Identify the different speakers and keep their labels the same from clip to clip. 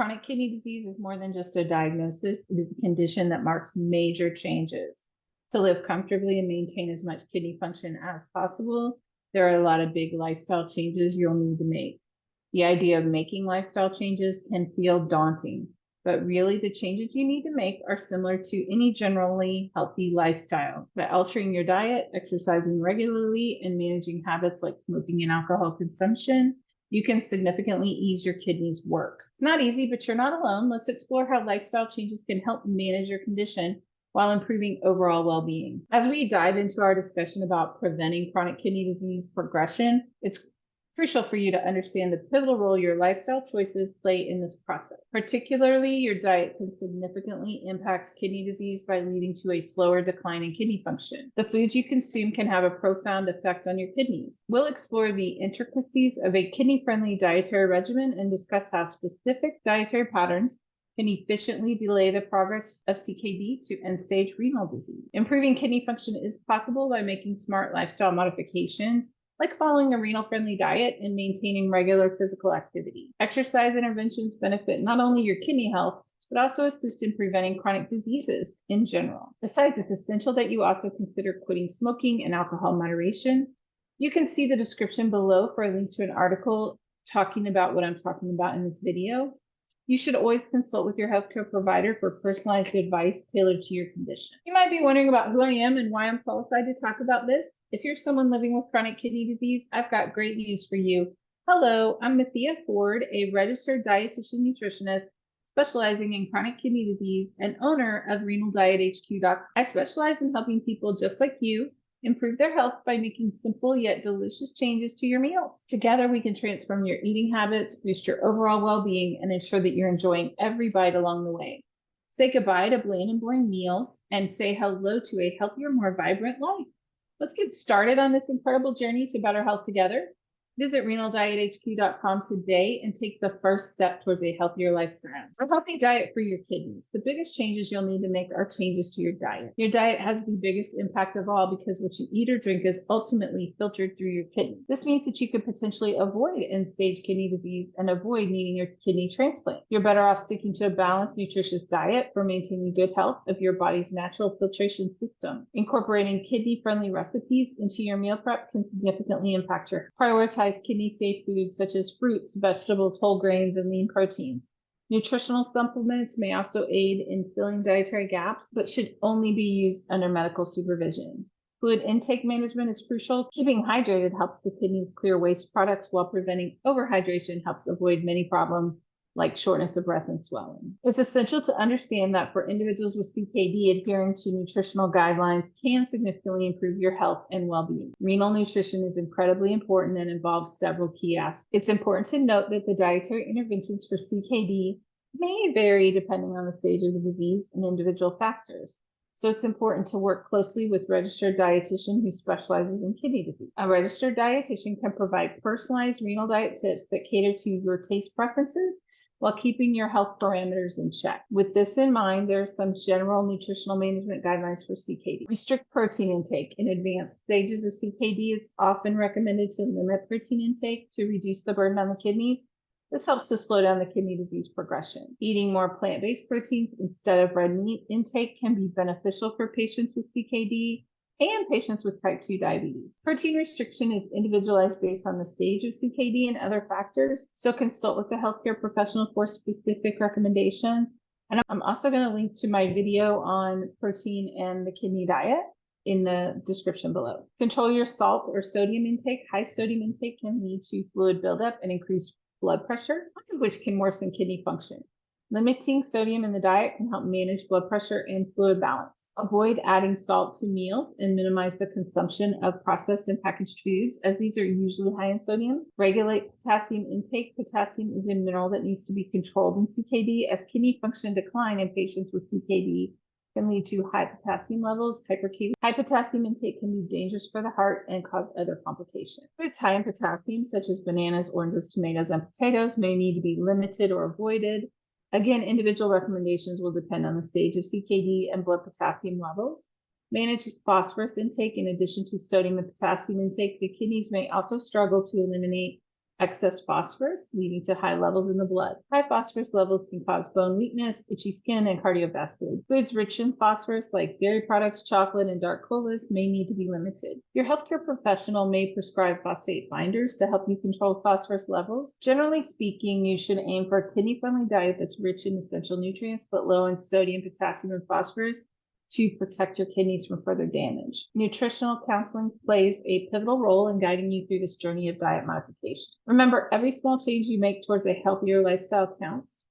Speaker 1: Chronic kidney disease is more than just a diagnosis. It is a condition that marks major changes. To live comfortably and maintain as much kidney function as possible, there are a lot of big lifestyle changes you'll need to make. The idea of making lifestyle changes can feel daunting, but really the changes you need to make are similar to any generally healthy lifestyle. By altering your diet, exercising regularly, and managing habits like smoking and alcohol consumption, you can significantly ease your kidneys' work. It's not easy, but you're not alone. Let's explore how lifestyle changes can help manage your condition while improving overall well-being. As we dive into our discussion about preventing chronic kidney disease progression, it's crucial for you to understand the pivotal role your lifestyle choices play in this process. Particularly, your diet can significantly impact kidney disease by leading to a slower decline in kidney function. The foods you consume can have a profound effect on your kidneys. We'll explore the intricacies of a kidney-friendly dietary regimen and discuss how specific dietary patterns can efficiently delay the progress of CKD to end-stage renal disease. Improving kidney function is possible by making smart lifestyle modifications, like following a renal-friendly diet and maintaining regular physical activity. Exercise interventions benefit not only your kidney health, but also assist in preventing chronic diseases in general. Besides, it's essential that you also consider quitting smoking and alcohol moderation. You can see the description below for a link to an article talking about what I'm talking about in this video. You should always consult with your healthcare provider for personalized advice tailored to your condition. You might be wondering about who I am and why I'm qualified to talk about this. If you're someone living with chronic kidney disease, I've got great news for you. Hello, I'm Mathia Ford, a registered dietitian nutritionist specializing in chronic kidney disease and owner of RenalDietHQ.com. I specialize in helping people just like you improve their health by making simple yet delicious changes to your meals. Together, we can transform your eating habits, boost your overall well-being, and ensure that you're enjoying every bite along the way. Say goodbye to bland and boring meals and say hello to a healthier, more vibrant life. Let's get started on this incredible journey to better health together. Visit RenalDietHQ.com today and take the first step towards a healthier lifestyle. A healthy diet for your kidneys. The biggest changes you'll need to make are changes to your diet. Your diet has the biggest impact of all because what you eat or drink is ultimately filtered through your kidney. This means that you could potentially avoid end-stage kidney disease and avoid needing your kidney transplant. You're better off sticking to a balanced, nutritious diet for maintaining good health of your body's natural filtration system. Incorporating kidney-friendly recipes into your meal prep can significantly impact your health. Prioritize kidney-safe foods such as fruits, vegetables, whole grains, and lean proteins. Nutritional supplements may also aid in filling dietary gaps, but should only be used under medical supervision. Fluid intake management is crucial. Keeping hydrated helps the kidneys clear waste products, while preventing overhydration helps avoid many problems like shortness of breath and swelling. It's essential to understand that for individuals with CKD, adhering to nutritional guidelines can significantly improve your health and well-being. Renal nutrition is incredibly important and involves several key aspects. It's important to note that the dietary interventions for CKD may vary depending on the stage of the disease and individual factors. So it's important to work closely with a registered dietitian who specializes in kidney disease. A registered dietitian can provide personalized renal diet tips that cater to your taste preferences while keeping your health parameters in check. With this in mind, there are some general nutritional management guidelines for CKD. Restrict protein intake. In advanced stages of CKD, it's often recommended to limit protein intake to reduce the burden on the kidneys. This helps to slow down the kidney disease progression. Eating more plant-based proteins instead of red meat intake can be beneficial for patients with CKD and patients with type 2 diabetes. Protein restriction is individualized based on the stage of CKD and other factors, so consult with a healthcare professional for specific recommendations. And I'm also going to link to my video on protein and the kidney diet in the description below. Control your salt or sodium intake. High sodium intake can lead to fluid buildup and increased blood pressure, both of which can worsen kidney function. Limiting sodium in the diet can help manage blood pressure and fluid balance. Avoid adding salt to meals and minimize the consumption of processed and packaged foods, as these are usually high in sodium. Regulate potassium intake. Potassium is a mineral that needs to be controlled in CKD, as kidney function decline in patients with CKD can lead to high potassium levels, hyperkalemia. High potassium intake can be dangerous for the heart and cause other complications. Foods high in potassium, such as bananas, oranges, tomatoes, and potatoes, may need to be limited or avoided. Again, individual recommendations will depend on the stage of CKD and blood potassium levels. Manage phosphorus intake in addition to sodium and potassium intake. The kidneys may also struggle to eliminate excess phosphorus, leading to high levels in the blood. High phosphorus levels can cause bone weakness, itchy skin, and cardiovascular. Foods rich in phosphorus, like dairy products, chocolate, and dark colas, may need to be limited. Your healthcare professional may prescribe phosphate binders to help you control phosphorus levels. Generally speaking, you should aim for a kidney-friendly diet that's rich in essential nutrients, but low in sodium, potassium, and phosphorus, to protect your kidneys from further damage. Nutritional counseling plays a pivotal role in guiding you through this journey of diet modification. Remember, every small change you make towards a healthier lifestyle counts,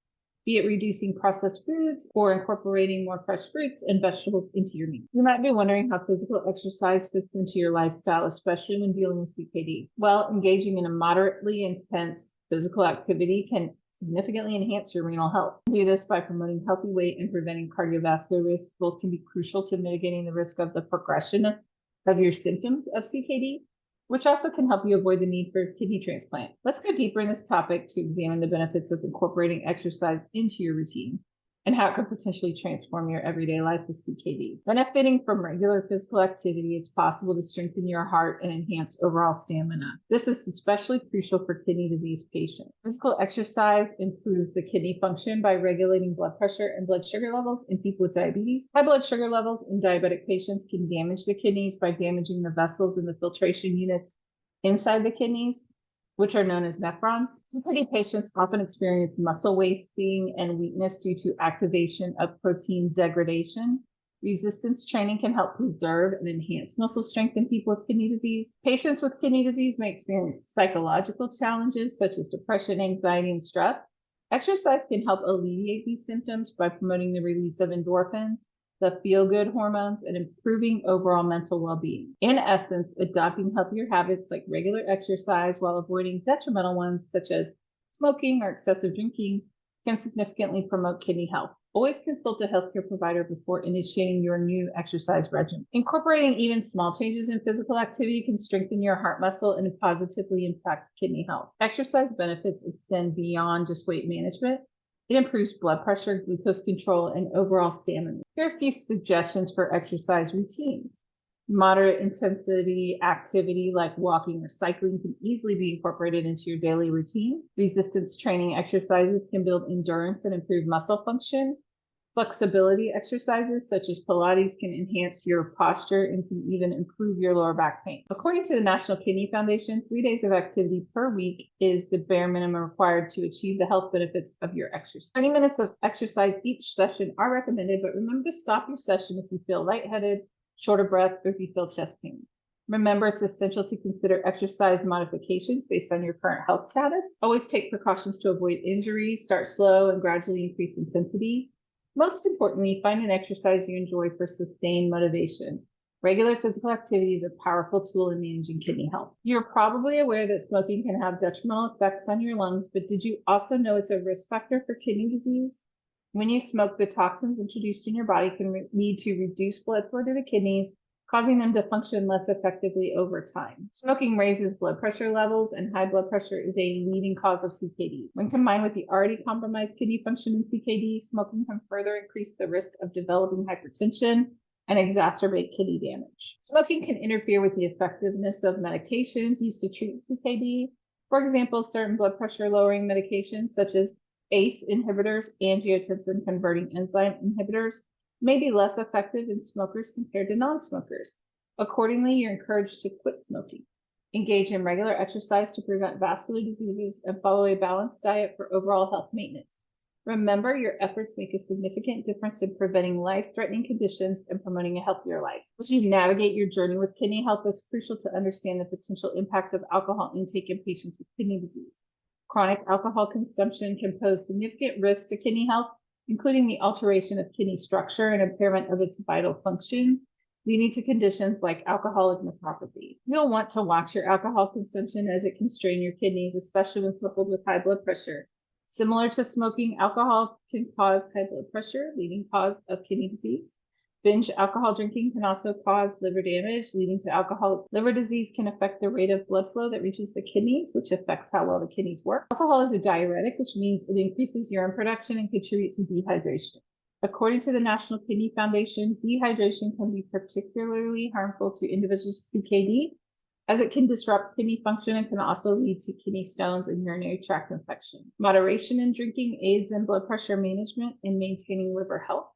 Speaker 1: be it reducing processed foods or incorporating more fresh fruits and vegetables into your meal. You might be wondering how physical exercise fits into your lifestyle, especially when dealing with CKD. Well, engaging in a moderately intense physical activity can significantly enhance your renal health. Do this by promoting healthy weight and preventing cardiovascular risk. Both can be crucial to mitigating the risk of the progression of your symptoms of CKD, which also can help you avoid the need for a kidney transplant. Let's go deeper in this topic to examine the benefits of incorporating exercise into your routine and how it could potentially transform your everyday life with CKD. Benefiting from regular physical activity, it's possible to strengthen your heart and enhance overall stamina. This is especially crucial for kidney disease patients. Physical exercise improves the kidney function by regulating blood pressure and blood sugar levels in people with diabetes. High blood sugar levels in diabetic patients can damage the kidneys by damaging the vessels and the filtration units inside the kidneys, which are known as nephrons. CKD patients often experience muscle wasting and weakness due to activation of protein degradation. Resistance training can help preserve and enhance muscle strength in people with kidney disease. Patients with kidney disease may experience psychological challenges such as depression, anxiety, and stress. Exercise can help alleviate these symptoms by promoting the release of endorphins, the feel-good hormones, and improving overall mental well-being. In essence, adopting healthier habits like regular exercise while avoiding detrimental ones such as smoking or excessive drinking can significantly promote kidney health. Always consult a healthcare provider before initiating your new exercise regimen. Incorporating even small changes in physical activity can strengthen your heart muscle and positively impact kidney health. Exercise benefits extend beyond just weight management. It improves blood pressure, glucose control, and overall stamina. Here are a few suggestions for exercise routines. Moderate intensity activity like walking or cycling can easily be incorporated into your daily routine. Resistance training exercises can build endurance and improve muscle function. Flexibility exercises such as Pilates can enhance your posture and can even improve your lower back pain. According to the National Kidney Foundation, 3 days of activity per week is the bare minimum required to achieve the health benefits of your exercise. 20 minutes of exercise each session are recommended, but remember to stop your session if you feel lightheaded, short of breath, or if you feel chest pain. Remember, it's essential to consider exercise modifications based on your current health status. Always take precautions to avoid injury, start slow, and gradually increase intensity. Most importantly, find an exercise you enjoy for sustained motivation. Regular physical activity is a powerful tool in managing kidney health. You're probably aware that smoking can have detrimental effects on your lungs, but did you also know it's a risk factor for kidney disease? When you smoke, the toxins introduced in your body can lead to reduced blood flow to the kidneys, causing them to function less effectively over time. Smoking raises blood pressure levels, and high blood pressure is a leading cause of CKD. When combined with the already compromised kidney function in CKD, smoking can further increase the risk of developing hypertension and exacerbate kidney damage. Smoking can interfere with the effectiveness of medications used to treat CKD. For example, certain blood pressure lowering medications such as ACE inhibitors, angiotensin converting enzyme inhibitors, may be less effective in smokers compared to non-smokers. Accordingly, you're encouraged to quit smoking. Engage in regular exercise to prevent vascular diseases and follow a balanced diet for overall health maintenance. Remember, your efforts make a significant difference in preventing life-threatening conditions and promoting a healthier life. As you navigate your journey with kidney health, it's crucial to understand the potential impact of alcohol intake in patients with kidney disease. Chronic alcohol consumption can pose significant risks to kidney health, including the alteration of kidney structure and impairment of its vital functions, leading to conditions like alcoholic nephropathy. You'll want to watch your alcohol consumption as it can strain your kidneys, especially when coupled with high blood pressure. Similar to smoking, alcohol can cause high blood pressure, leading cause of kidney disease. Binge alcohol drinking can also cause liver damage, leading to alcoholic liver disease. Can affect the rate of blood flow that reaches the kidneys, which affects how well the kidneys work. Alcohol is a diuretic, which means it increases urine production and contributes to dehydration. According to the National Kidney Foundation, dehydration can be particularly harmful to individuals with CKD, as it can disrupt kidney function and can also lead to kidney stones and urinary tract infection. Moderation in drinking aids in blood pressure management and maintaining liver health,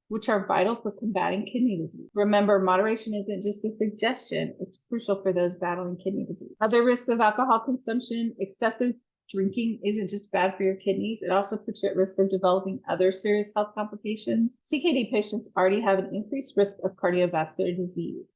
Speaker 1: which are vital for combating kidney disease. Remember, moderation isn't just a suggestion, it's crucial for those battling kidney disease. Other risks of alcohol consumption: excessive drinking isn't just bad for your kidneys, it also puts you at risk of developing other serious health complications. CKD patients already have an increased risk of cardiovascular disease.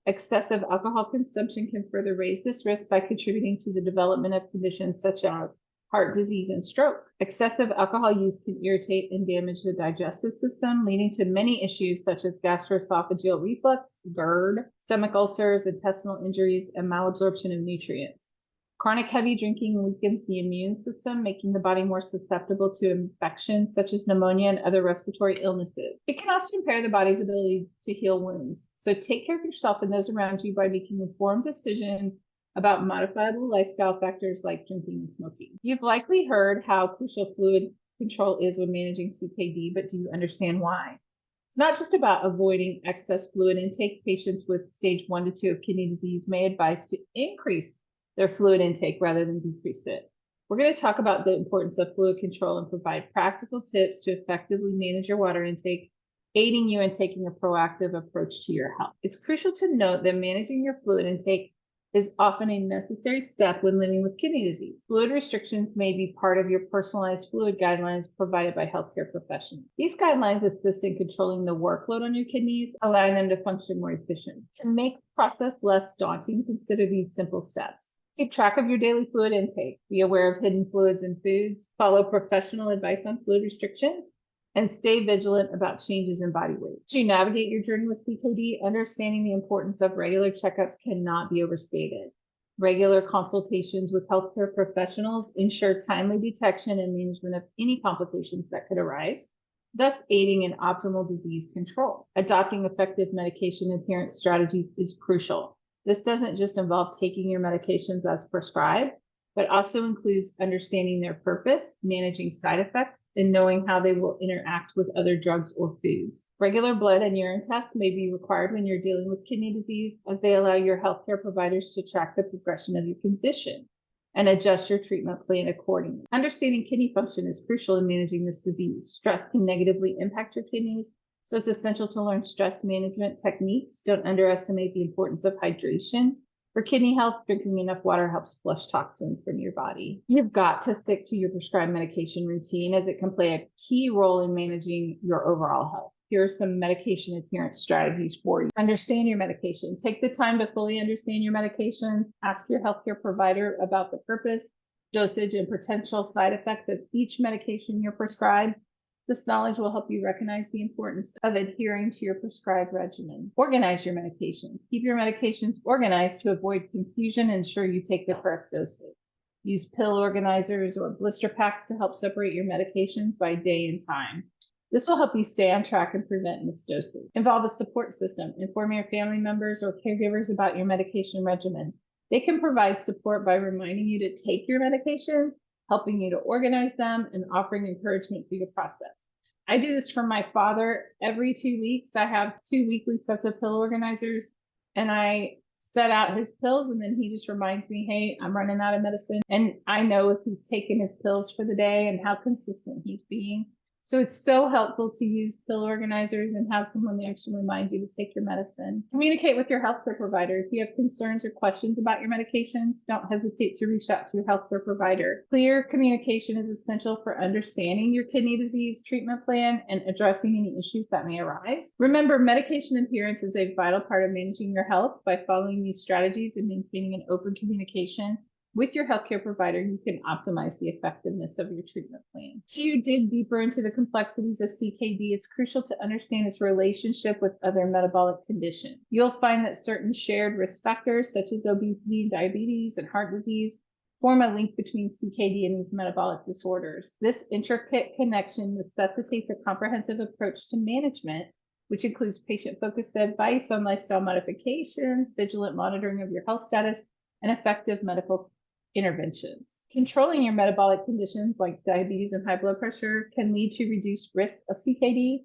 Speaker 1: Excessive alcohol consumption can further raise this risk by contributing to the development of conditions such as heart disease and stroke. Excessive alcohol use can irritate and damage the digestive system, leading to many issues such as gastroesophageal reflux, GERD, stomach ulcers, intestinal injuries, and malabsorption of nutrients. Chronic heavy drinking weakens the immune system, making the body more susceptible to infections such as pneumonia and other respiratory illnesses. It can also impair the body's ability to heal wounds. So take care of yourself and those around you by making informed decisions about modifiable lifestyle factors like drinking and smoking. You've likely heard how crucial fluid control is when managing CKD, but do you understand why? It's not just about avoiding excess fluid intake. Patients with stage 1 to 2 of kidney disease may advise to increase their fluid intake rather than decrease it. We're going to talk about the importance of fluid control and provide practical tips to effectively manage your water intake, aiding you in taking a proactive approach to your health. It's crucial to note that managing your fluid intake is often a necessary step when living with kidney disease. Fluid restrictions may be part of your personalized fluid guidelines provided by healthcare professionals. These guidelines assist in controlling the workload on your kidneys, allowing them to function more efficiently. To make the process less daunting, consider these simple steps. Keep track of your daily fluid intake. Be aware of hidden fluids in foods. Follow professional advice on fluid restrictions. And stay vigilant about changes in body weight. As you navigate your journey with CKD, understanding the importance of regular checkups cannot be overstated. Regular consultations with healthcare professionals ensure timely detection and management of any complications that could arise, thus aiding in optimal disease control. Adopting effective medication adherence strategies is crucial. This doesn't just involve taking your medications as prescribed, but also includes understanding their purpose, managing side effects, and knowing how they will interact with other drugs or foods. Regular blood and urine tests may be required when you're dealing with kidney disease, as they allow your healthcare providers to track the progression of your condition and adjust your treatment plan accordingly. Understanding kidney function is crucial in managing this disease. Stress can negatively impact your kidneys, so it's essential to learn stress management techniques. Don't underestimate the importance of hydration. For kidney health, drinking enough water helps flush toxins from your body. You've got to stick to your prescribed medication routine, as it can play a key role in managing your overall health. Here are some medication adherence strategies for you. Understand your medication. Take the time to fully understand your medication. Ask your healthcare provider about the purpose, dosage, and potential side effects of each medication you're prescribed. This knowledge will help you recognize the importance of adhering to your prescribed regimen. Organize your medications. Keep your medications organized to avoid confusion and ensure you take the correct dosage. Use pill organizers or blister packs to help separate your medications by day and time. This will help you stay on track and prevent misdosing. Involve a support system. Inform your family members or caregivers about your medication regimen. They can provide support by reminding you to take your medications, helping you to organize them, and offering encouragement through the process. I do this for my father every 2 weeks. I have 2 weekly sets of pill organizers, and I set out his pills, and then he just reminds me, hey, I'm running out of medicine. And I know if he's taken his pills for the day and how consistent he's being. So it's so helpful to use pill organizers and have someone there to remind you to take your medicine. Communicate with your healthcare provider. If you have concerns or questions about your medications, don't hesitate to reach out to your healthcare provider. Clear communication is essential for understanding your kidney disease treatment plan and addressing any issues that may arise. Remember, medication adherence is a vital part of managing your health. By following these strategies and maintaining an open communication with your healthcare provider, you can optimize the effectiveness of your treatment plan. As you dig deeper into the complexities of CKD, it's crucial to understand its relationship with other metabolic conditions. You'll find that certain shared risk factors, such as obesity, diabetes, and heart disease, form a link between CKD and these metabolic disorders. This intricate connection necessitates a comprehensive approach to management, which includes patient-focused advice on lifestyle modifications, vigilant monitoring of your health status, and effective medical interventions. Controlling your metabolic conditions like diabetes and high blood pressure can lead to reduced risk of CKD.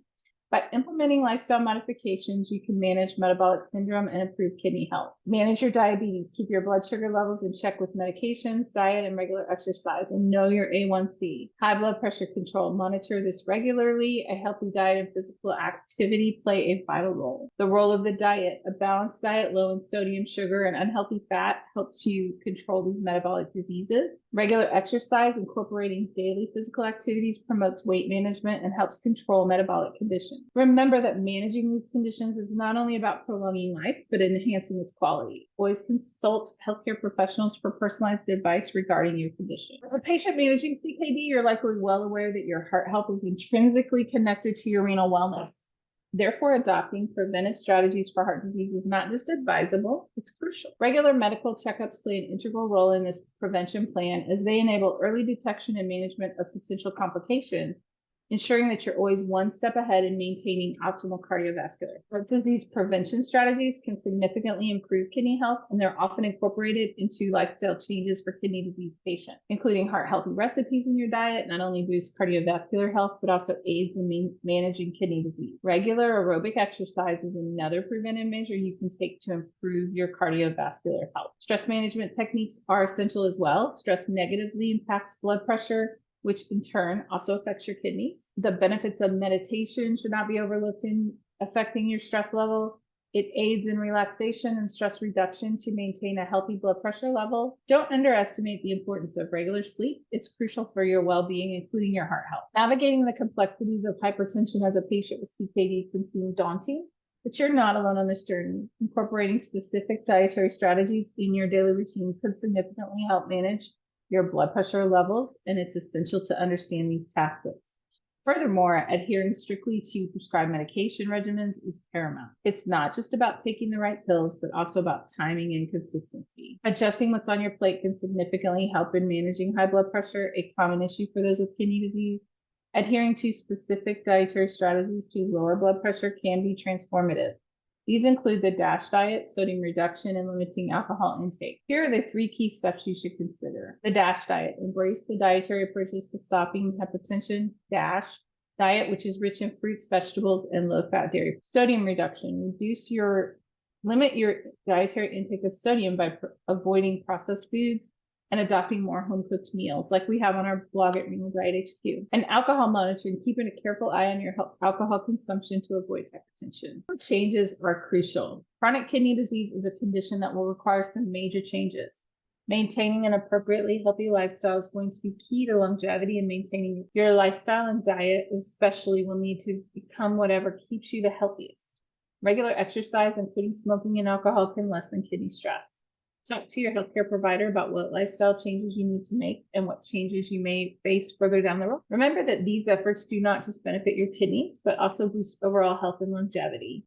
Speaker 1: By implementing lifestyle modifications, you can manage metabolic syndrome and improve kidney health. Manage your diabetes, keep your blood sugar levels in check with medications, diet, and regular exercise, and know your A1C. High blood pressure control, monitor this regularly. A healthy diet and physical activity play a vital role. The role of the diet, a balanced diet low in sodium, sugar, and unhealthy fat helps you control these metabolic diseases. Regular exercise, incorporating daily physical activities, promotes weight management and helps control metabolic conditions. Remember that managing these conditions is not only about prolonging life, but enhancing its quality. Always consult healthcare professionals for personalized advice regarding your condition. As a patient managing CKD, you're likely well aware that your heart health is intrinsically connected to your renal wellness. Therefore, adopting preventive strategies for heart disease is not just advisable, it's crucial. Regular medical checkups play an integral role in this prevention plan as they enable early detection and management of potential complications, ensuring that you're always one step ahead in maintaining optimal cardiovascular. Heart disease prevention strategies can significantly improve kidney health, and they're often incorporated into lifestyle changes for kidney disease patients, including heart-healthy recipes in your diet. Not only boosts cardiovascular health, but also aids in managing kidney disease. Regular aerobic exercise is another preventive measure you can take to improve your cardiovascular health. Stress management techniques are essential as well. Stress negatively impacts blood pressure, which in turn also affects your kidneys. The benefits of meditation should not be overlooked in affecting your stress level. It aids in relaxation and stress reduction to maintain a healthy blood pressure level. Don't underestimate the importance of regular sleep. It's crucial for your well-being, including your heart health. Navigating the complexities of hypertension as a patient with CKD can seem daunting, but you're not alone on this journey. Incorporating specific dietary strategies in your daily routine could significantly help manage your blood pressure levels, and it's essential to understand these tactics. Furthermore, adhering strictly to prescribed medication regimens is paramount. It's not just about taking the right pills, but also about timing and consistency. Adjusting what's on your plate can significantly help in managing high blood pressure, a common issue for those with kidney disease. Adhering to specific dietary strategies to lower blood pressure can be transformative. These include the DASH diet, sodium reduction, and limiting alcohol intake. Here are the 3 key steps you should consider. The DASH diet, embrace the dietary approaches to stopping hypertension. DASH diet, which is rich in fruits, vegetables, and low-fat dairy. Sodium reduction, limit your dietary intake of sodium by avoiding processed foods and adopting more home-cooked meals like we have on our blog at Renal Diet HQ. And alcohol monitoring, keeping a careful eye on your alcohol consumption to avoid hypertension. Changes are crucial. Chronic kidney disease is a condition that will require some major changes. Maintaining an appropriately healthy lifestyle is going to be key to longevity, and maintaining your lifestyle and diet especially will need to become whatever keeps you the healthiest. Regular exercise and quitting smoking and alcohol can lessen kidney stress. Talk to your healthcare provider about what lifestyle changes you need to make and what changes you may face further down the road. Remember that these efforts do not just benefit your kidneys, but also boost overall health and longevity.